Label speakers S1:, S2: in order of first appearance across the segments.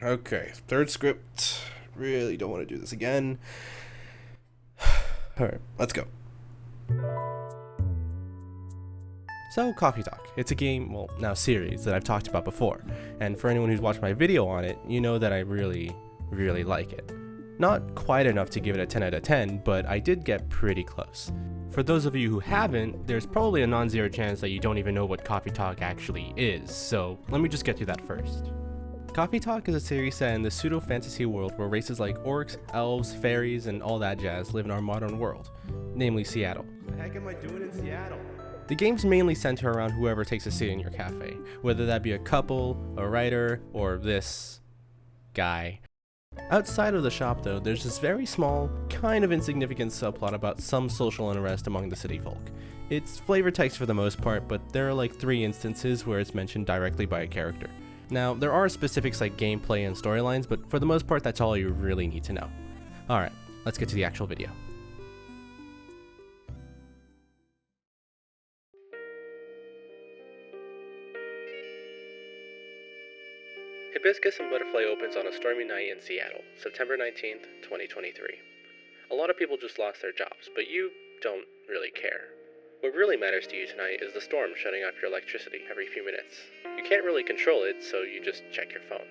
S1: Okay, third script. Really don't want to do this again. Alright, let's go. So, Coffee Talk. It's a game, well, now series, that I've talked about before. And for anyone who's watched my video on it, you know that I really like it. Not quite enough to give it a 10 out of 10, but I did get pretty close. For those of you who haven't, there's probably a non-zero chance that you don't even know what Coffee Talk actually is, so let me just get to that first. Coffee Talk is a series set in the pseudo-fantasy world where races like orcs, elves, fairies, and all that jazz live in our modern world, namely Seattle. What the heck am I doing in Seattle? The games mainly center around whoever takes a seat in your cafe, whether that be a couple, a writer, or this guy. Outside of the shop though, there's this very small, kind of insignificant subplot about some social unrest among the city folk. It's flavor text for the most part, but there are like 3 instances where it's mentioned directly by a character. Now, there are specifics like gameplay and storylines, but for the most part that's all you really need to know. Alright, let's get to the actual video. Hibiscus and Butterfly opens on a stormy night in Seattle, September 19th, 2023. A lot of people just lost their jobs, but you don't really care. What really matters to you tonight is the storm shutting off your electricity every few minutes. You can't really control it, so you just check your phone.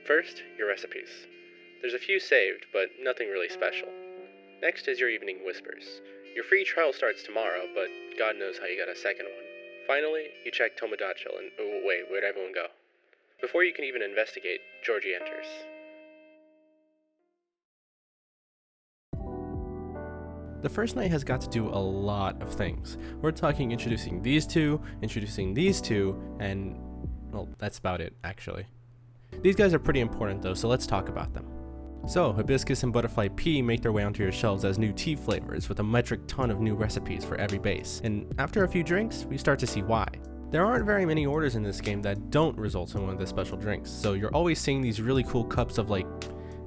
S1: First, your recipes. There's a few saved, but nothing really special. Next is your evening whispers. Your free trial starts tomorrow, but God knows how you got a second one. Finally, you check Tomodachi and oh wait, where'd everyone go? Before you can even investigate, Georgie enters. The first night has got to do a lot of things. We're talking introducing these two, and well, that's about it, actually. These guys are pretty important though, so let's talk about them. So, Hibiscus and Butterfly P make their way onto your shelves as new tea flavors with a metric ton of new recipes for every base, and after a few drinks, we start to see why. There aren't very many orders in this game that don't result in one of the special drinks, so you're always seeing these really cool cups of like,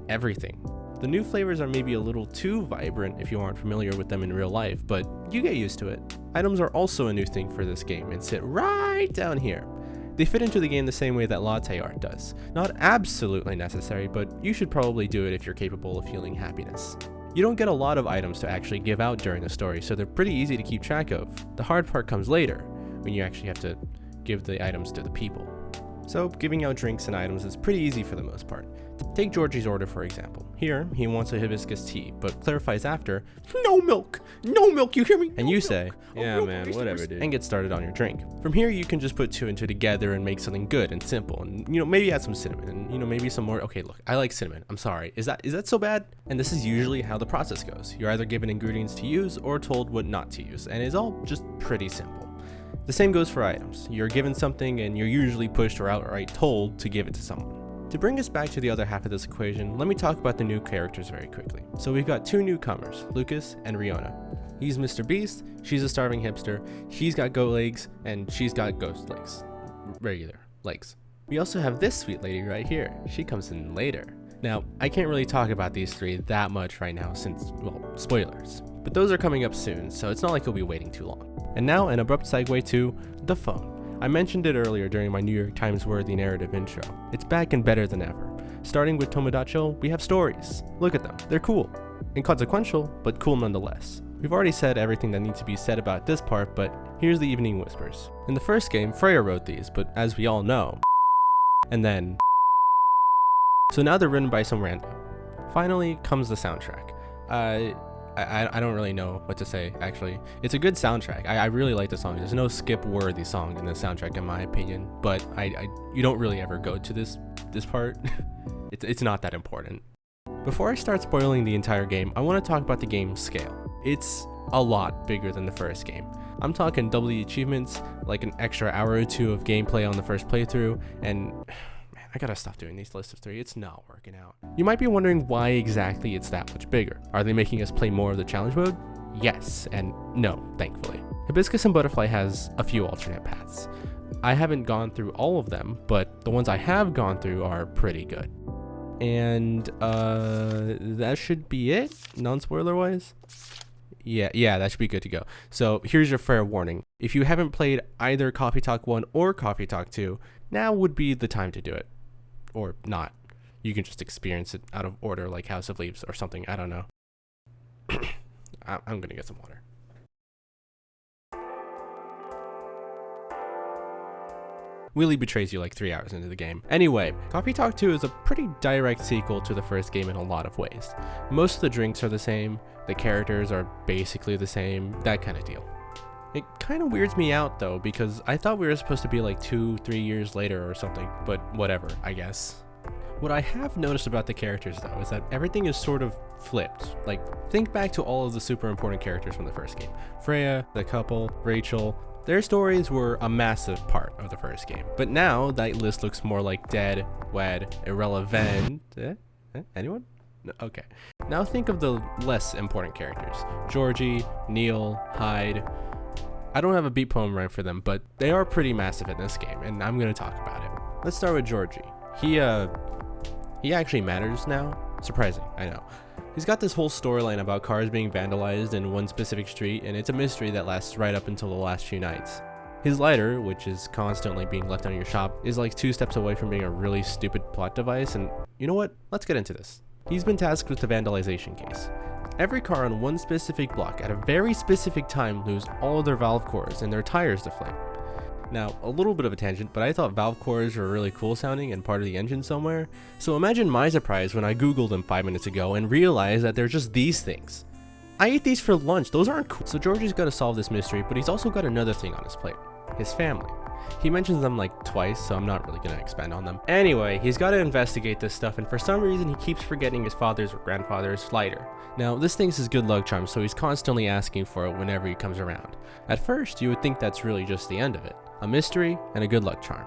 S1: everything. The new flavors are maybe a little too vibrant if you aren't familiar with them in real life, but you get used to it. Items are also a new thing for this game and sit right down here. They fit into the game the same way that latte art does. Not absolutely necessary, but you should probably do it if you're capable of feeling happiness. You don't get a lot of items to actually give out during the story, so they're pretty easy to keep track of. The hard part comes later, when you actually have to give the items to the people. So giving out drinks and items is pretty easy for the most part. Take Georgie's order for example. Here, he wants a hibiscus tea, but clarifies after, no milk, you hear me? And you say, yeah man, whatever dude, and get started on your drink. From here you can just put 2 and 2 together and make something good and simple, and maybe add some cinnamon, and maybe some more, okay look, I like cinnamon, I'm sorry, is that so bad? And this is usually how the process goes. You're either given ingredients to use or told what not to use, and it's all just pretty simple. The same goes for items. You're given something and you're usually pushed or outright told to give it to someone. To bring us back to the other half of this equation, let me talk about the new characters very quickly. So we've got 2 newcomers, Lucas and Riona. He's Mr. Beast, she's a starving hipster, he's got goat legs, and she's got ghost legs. Regular legs. We also have this sweet lady right here. She comes in later. Now, I can't really talk about these 3 that much right now since, well, spoilers. But those are coming up soon, so it's not like you'll be waiting too long. And now an abrupt segue to the phone. I mentioned it earlier during my New York Times worthy narrative intro. It's back and better than ever. Starting with Tomodachi, we have stories. Look at them, they're cool. Inconsequential, but cool nonetheless. We've already said everything that needs to be said about this part, but here's the evening whispers. In the first game, Freya wrote these, but as we all know, and then, so now they're written by some random. Finally comes the soundtrack. I don't really know what to say, actually. It's a good soundtrack. I really like the song. There's no skip-worthy song in the soundtrack, in my opinion, but you don't really ever go to this part. It's not that important. Before I start spoiling the entire game, I want to talk about the game's scale. It's a lot bigger than the first game. I'm talking double the achievements, like an extra hour or 2 of gameplay on the first playthrough, and I gotta stop doing these lists of 3, it's not working out. You might be wondering why exactly it's that much bigger. Are they making us play more of the challenge mode? Yes, and no, thankfully. Hibiscus and Butterfly has a few alternate paths. I haven't gone through all of them, but the ones I have gone through are pretty good. And that should be it, non-spoiler wise. Yeah, that should be good to go. So here's your fair warning. If you haven't played either Coffee Talk 1 or Coffee Talk 2, now would be the time to do it. Or not. you can just experience it out of order like House of Leaves or something. I don't know. I'm gonna get some water. Wheelie betrays you like 3 hours into the game. Anyway, Coffee Talk 2 is a pretty direct sequel to the first game in a lot of ways. Most of the drinks are the same, the characters are basically the same, that kind of deal. It kind of weirds me out though, because I thought we were supposed to be like 2-3 years later or something, but whatever, I guess. What I have noticed about the characters though is that everything is sort of flipped. Like, think back to all of the super important characters from the first game. Freya, the couple, Rachel. Their stories were a massive part of the first game, but now that list looks more like dead, wed, irrelevant. Anyone? No, okay. Now think of the less important characters. Georgie, Neil, Hyde. I don't have a beat poem rhyme for them, but they are pretty massive in this game, and I'm gonna talk about it. Let's start with Georgie. He actually matters now. Surprising, I know. He's got this whole storyline about cars being vandalized in one specific street, and it's a mystery that lasts right up until the last few nights. His lighter, which is constantly being left out of your shop, is like 2 steps away from being a really stupid plot device, and you know what? Let's get into this. He's been tasked with the vandalization case. Every car on one specific block at a very specific time lose all of their valve cores and their tires deflate. Now, a little bit of a tangent, but I thought valve cores were really cool sounding and part of the engine somewhere. So imagine my surprise when I googled them 5 minutes ago and realized that they're just these things. I ate these for lunch, those aren't cool. So Georgie's got to solve this mystery, but he's also got another thing on his plate. His family. He mentions them like twice, so I'm not really going to expand on them. Anyway, he's got to investigate this stuff, and for some reason he keeps forgetting his father's or grandfather's lighter. Now, this thing's his good luck charm, so he's constantly asking for it whenever he comes around. At first, you would think that's really just the end of it. A mystery and a good luck charm.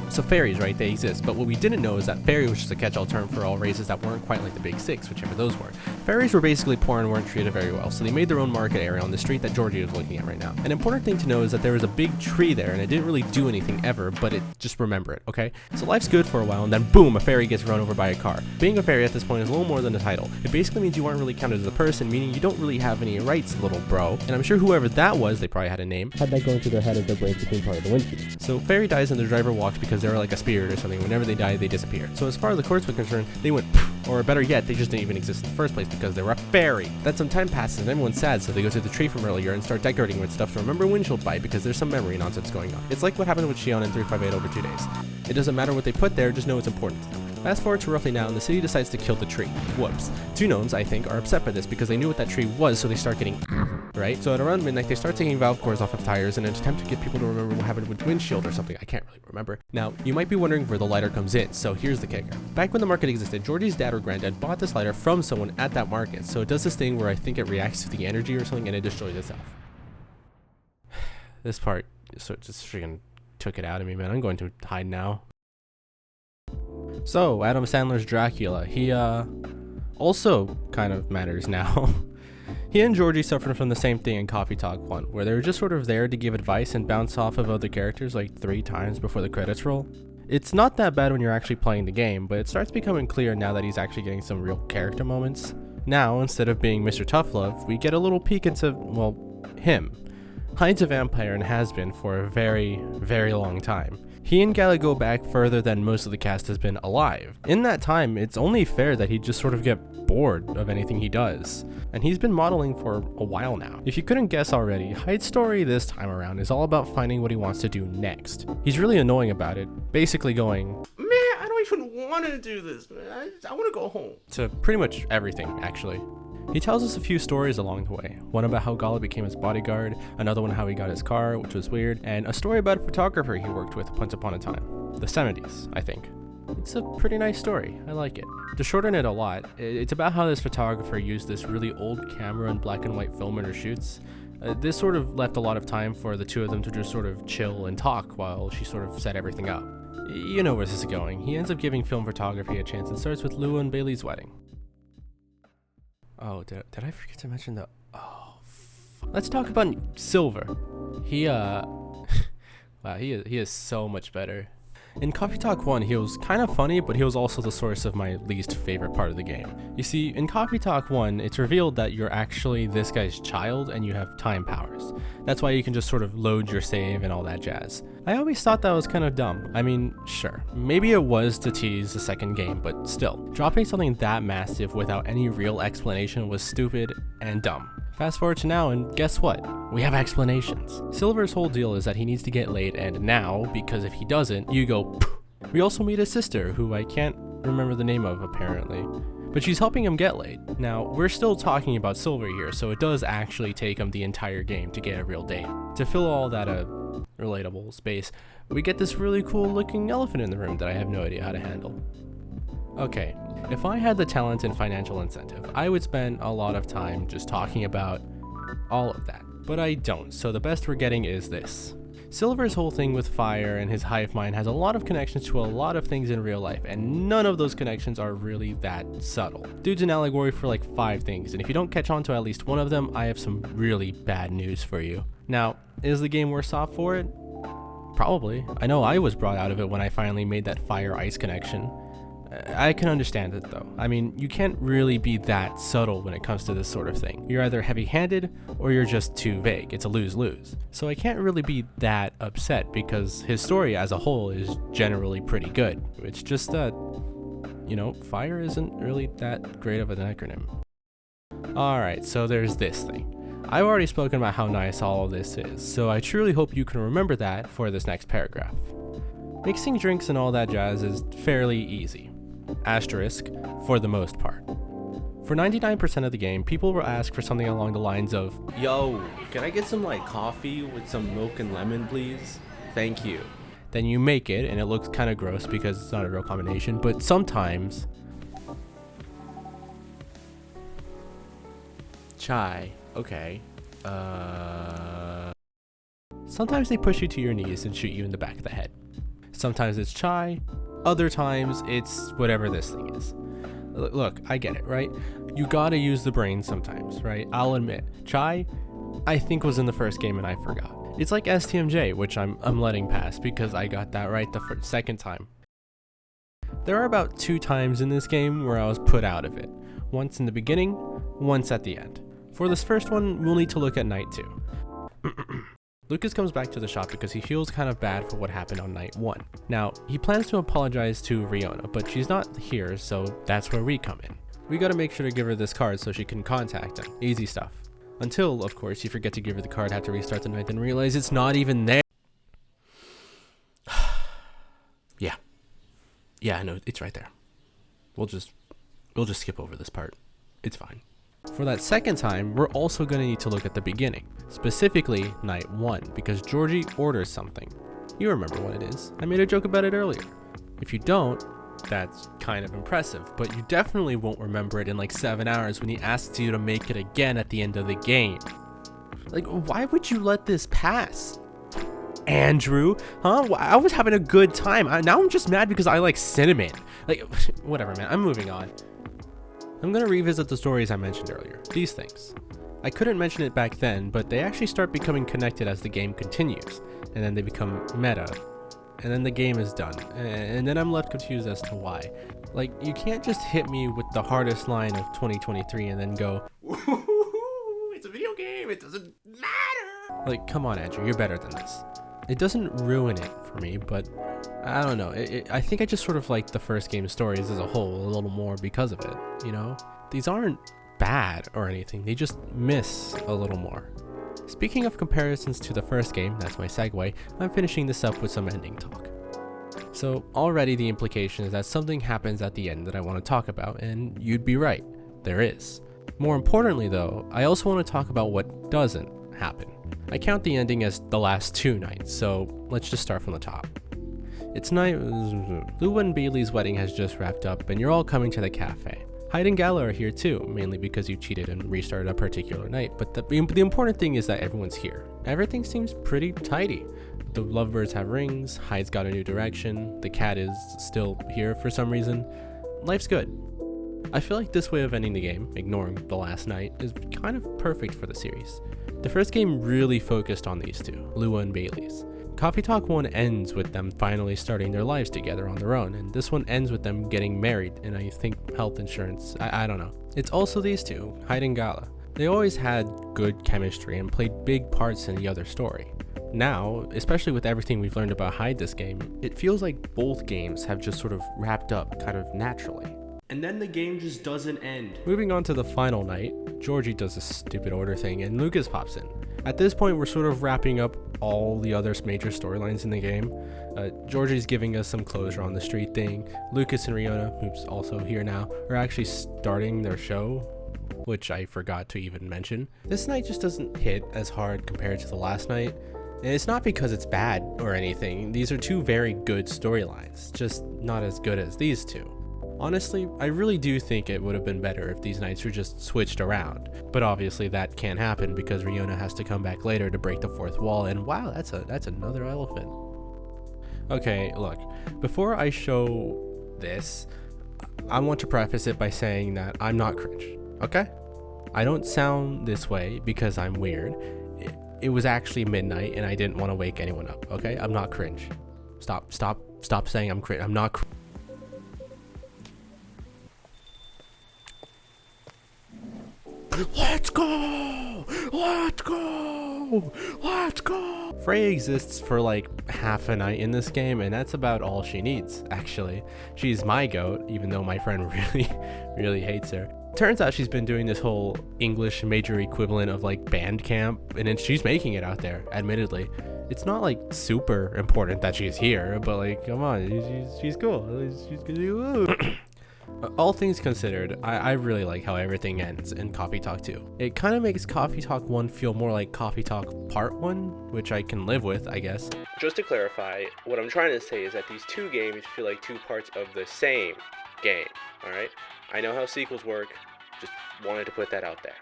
S1: So fairies, right, they exist, but what we didn't know is that fairy was just a catch-all term for all races that weren't quite like the big six, whichever those were. Fairies were basically poor and weren't treated very well, so they made their own market area on the street that Georgie is looking at right now. An important thing to know is that there was a big tree there, and it didn't really do anything ever, but just remember it, okay? So life's good for a while, and then boom, a fairy gets run over by a car. Being a fairy at this point is a little more than a title. It basically means you aren't really counted as a person, meaning you don't really have any rights, little bro. And I'm sure whoever that was, they probably had a name, had that going through their head as their brains became part of the windshield. So fairy dies and the driver walks because they're like a spirit or something. Whenever they die, they disappear. So as far as the courts were concerned, they went poof, or better yet, they just didn't even exist in the first place because they were a fairy. Then some time passes and everyone's sad, so they go to the tree from earlier and start decorating with stuff to remember windshield bite because there's some memory nonsense going on. It's like what happened with Shion in 358 over 2 days. It doesn't matter what they put there, just know it's important. Fast forward to roughly now, and the city decides to kill the tree. Whoops. 2 gnomes, I think, are upset by this because they knew what that tree was, so they start getting right? So at around midnight, they start taking valve cores off of tires in an attempt to get people to remember what happened with windshield or something. I can't really remember. Now, you might be wondering where the lighter comes in, so here's the kicker. Back when the market existed, Georgie's dad or granddad bought this lighter from someone at that market, so it does this thing where I think it reacts to the energy or something and it destroys itself. This part so it just freaking took it out of me, man. I'm going to hide now. So, Adam Sandler's Dracula, he also kind of matters now. He and Georgie suffered from the same thing in Coffee Talk 1, where they were just sort of there to give advice and bounce off of other characters like 3 times before the credits roll. It's not that bad when you're actually playing the game, but it starts becoming clear now that he's actually getting some real character moments. Now, instead of being Mr. Tough Love, we get a little peek into, well, him. Hyde's a vampire and has been for a very, very long time. He and Gala go back further than most of the cast has been alive. In that time, it's only fair that he just sort of get bored of anything he does. And he's been modeling for a while now. If you couldn't guess already, Hyde's story this time around is all about finding what he wants to do next. He's really annoying about it, basically going, "Man, I don't even want to do this, man. I want to go home." To pretty much everything, actually. He tells us a few stories along the way. One about how Gala became his bodyguard, another one how he got his car, which was weird, and a story about a photographer he worked with once upon a time. The 70s, I think. It's a pretty nice story. I like it. To shorten it a lot, it's about how this photographer used this really old camera and black and white film in her shoots. This sort of left a lot of time for the two of them to just sort of chill and talk while she sort of set everything up. You know where this is going. He ends up giving film photography a chance and starts with Lou and Bailey's wedding. Oh, did I forget to mention the... Oh, let's talk about Silver. He, wow, he is so much better. In Coffee Talk 1, he was kind of funny, but he was also the source of my least favorite part of the game. You see, in Coffee Talk 1, it's revealed that you're actually this guy's child and you have time powers. That's why you can just sort of load your save and all that jazz. I always thought that was kind of dumb. I mean, sure, maybe it was to tease the second game, but still, dropping something that massive without any real explanation was stupid and dumb. Fast forward to now, and guess what? We have explanations. Silver's whole deal is that he needs to get laid, and now, because if he doesn't, you go poof. We also meet his sister, who I can't remember the name of apparently, but she's helping him get laid. Now, we're still talking about Silver here, so it does actually take him the entire game to get a real date. To fill all that relatable space, we get this really cool looking elephant in the room that I have no idea how to handle. Okay, if I had the talent and financial incentive, I would spend a lot of time just talking about all of that, but I don't, so the best we're getting is this. Silver's whole thing with fire and his hive mind has a lot of connections to a lot of things in real life, and none of those connections are really that subtle. Dude's an allegory for like 5 things, and if you don't catch on to at least one of them, I have some really bad news for you. Now, is the game worse off for it? Probably. I know I was brought out of it when I finally made that fire-ice connection. I can understand it though. I mean, you can't really be that subtle when it comes to this sort of thing. You're either heavy-handed or you're just too vague. It's a lose-lose. So I can't really be that upset because his story as a whole is generally pretty good. It's just that, you know, fire isn't really that great of an acronym. Alright, so there's this thing. I've already spoken about how nice all of this is, so I truly hope you can remember that for this next paragraph. Mixing drinks and all that jazz is fairly easy. Asterisk, for the most part. For 99% of the game, people will ask for something along the lines of, "Yo, can I get some like coffee with some milk and lemon, please? Thank you." Then you make it, and it looks kind of gross because it's not a real combination, but sometimes... Chai, okay. Sometimes they push you to your knees and shoot you in the back of the head. Sometimes it's chai, other times it's whatever this thing is. Look, I get it, right? You gotta use the brain sometimes, right? I'll admit, chai, I think was in the first game and I forgot. It's like STMJ, which I'm letting pass because I got that right the second time. There are about 2 times in this game where I was put out of it. Once in the beginning, once at the end. For this first one, we'll need to look at night 2. Lucas comes back to the shop because he feels kind of bad for what happened on night 1. Now, he plans to apologize to Riona, but she's not here, so that's where we come in. We gotta make sure to give her this card so she can contact him. Easy stuff. Until, of course, you forget to give her the card, have to restart the night, then realize it's not even there. Yeah, I know, it's right there. We'll just skip over this part. It's fine. For that second time, we're also going to need to look at the beginning, specifically night 1, because Georgie orders something. You remember what it is. I made a joke about it earlier. If you don't, that's kind of impressive, but you definitely won't remember it in like 7 hours when he asks you to make it again at the end of the game. Like, why would you let this pass? Andrew? Huh? I was having a good time. Now I'm just mad because I like cinnamon. Like, whatever, man. I'm moving on. I'm going to revisit the stories I mentioned earlier, these things. I couldn't mention it back then, but they actually start becoming connected as the game continues, and then they become meta, and then the game is done, and then I'm left confused as to why. Like, you can't just hit me with the hardest line of 2023 and then go, "Woohoo, it's a video game, it doesn't matter." Like, come on, Andrew, you're better than this. It doesn't ruin it for me, but I don't know. I think I just sort of like the first game's stories as a whole a little more because of it, you know? These aren't bad or anything, they just miss a little more. Speaking of comparisons to the first game, that's my segue, I'm finishing this up with some ending talk. So already the implication is that something happens at the end that I want to talk about, and you'd be right, there is. More importantly though, I also want to talk about what doesn't happen. I count the ending as the last 2 nights, so let's just start from the top. It's night. Lua and Bailey's wedding has just wrapped up, and you're all coming to the cafe. Hyde and Gala are here too, mainly because you cheated and restarted a particular night, but the important thing is that everyone's here. Everything seems pretty tidy. The lovebirds have rings, Hyde's got a new direction, the cat is still here for some reason. Life's good. I feel like this way of ending the game, ignoring the last night, is kind of perfect for the series. The first game really focused on these two, Lua and Bailey's. Coffee Talk 1 ends with them finally starting their lives together on their own, and this one ends with them getting married, and I think health insurance, I don't know. It's also these two, Hyde and Gala. They always had good chemistry and played big parts in the other story. Now, especially with everything we've learned about Hyde this game, it feels like both games have just sort of wrapped up kind of naturally. And then the game just doesn't end. Moving on to the final night, Georgie does a stupid order thing and Lucas pops in. At this point, we're sort of wrapping up all the other major storylines in the game. Georgie's giving us some closure on the street thing. Lucas and Riona, who's also here now, are actually starting their show, which I forgot to even mention. This night just doesn't hit as hard compared to the last night. And it's not because it's bad or anything. These are two very good storylines, just not as good as these two. Honestly, I really do think it would have been better if these nights were just switched around. But obviously that can't happen because Riona has to come back later to break the fourth wall, and wow, that's another elephant. Okay, look, before I show this, I want to preface it by saying that I'm not cringe, okay? I don't sound this way because I'm weird. It was actually midnight and I didn't want to wake anyone up, okay? I'm not cringe. Stop saying I'm cringe. I'm not cringe. Let's go! Let's go! Let's go! Frey exists for like half a night in this game, and that's about all she needs, actually. She's my goat, even though my friend really hates her. Turns out she's been doing this whole English major equivalent of like band camp, and she's making it out there, admittedly. It's not like super important that she's here, but like, come on, she's cool. She's good. All things considered, I really like how everything ends in Coffee Talk 2. It kind of makes Coffee Talk 1 feel more like Coffee Talk Part 1, which I can live with, I guess. Just to clarify, what I'm trying to say is that these two games feel like two parts of the same game, alright? I know how sequels work, just wanted to put that out there.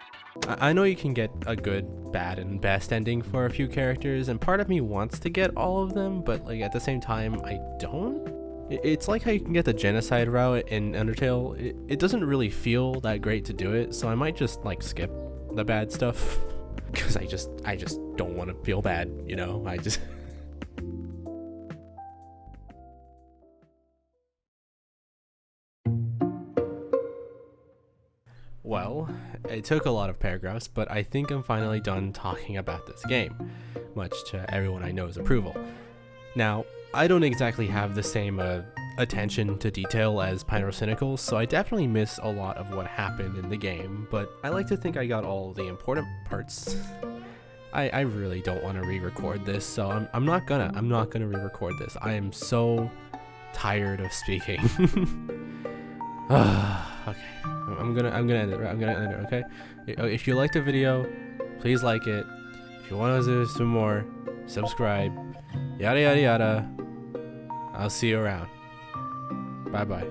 S1: I know you can get a good, bad, and best ending for a few characters, and part of me wants to get all of them, but like at the same time, I don't. It's like how you can get the genocide route in Undertale. It doesn't really feel that great to do it, so I might just like skip the bad stuff because I just don't want to feel bad, you know? Well, it took a lot of paragraphs, but I think I'm finally done talking about this game, much to everyone I know's approval. Now, I don't exactly have the same attention to detail as Pyrocynical, so I definitely missed a lot of what happened in the game, but I like to think I got all the important parts. I really don't want to re-record this, so I'm not gonna re-record this. I am so tired of speaking. Okay, I'm gonna end it. I'm gonna end it. Okay. If you liked the video, please like it. If you want to do some more, subscribe. Yada yada yada. I'll see you around. Bye bye.